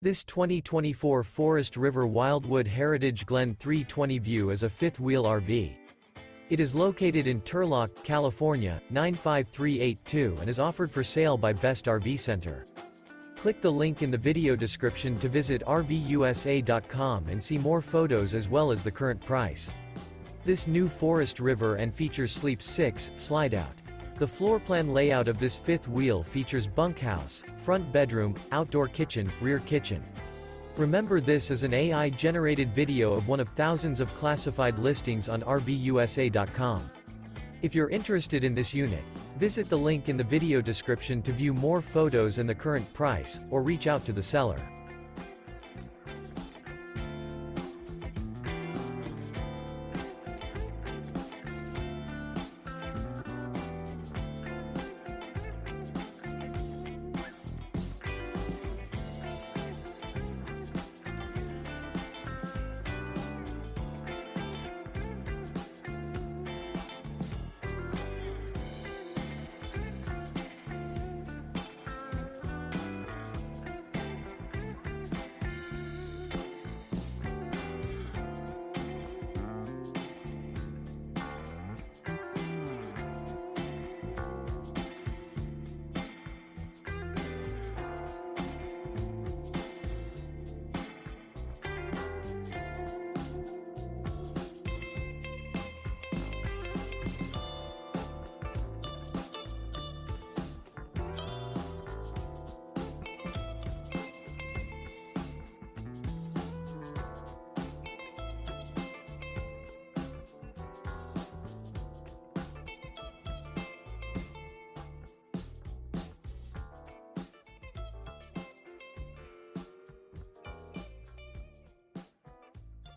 This 2024 Forest River Wildwood Heritage Glen 320 View is a fifth-wheel RV. It is located in Turlock, California, 95382 and is offered for sale by Best RV Center. Click the link in the video description to visit RVUSA.com and see more photos as well as the current price. This new Forest River and features Sleep 6, Slideout. The floor plan layout of this fifth wheel features bunkhouse, front bedroom, outdoor kitchen, rear kitchen. Remember, this is an AI-generated video of one of thousands of classified listings on RVUSA.com. If you're interested in this unit, visit the link in the video description to view more photos and the current price, or reach out to the seller.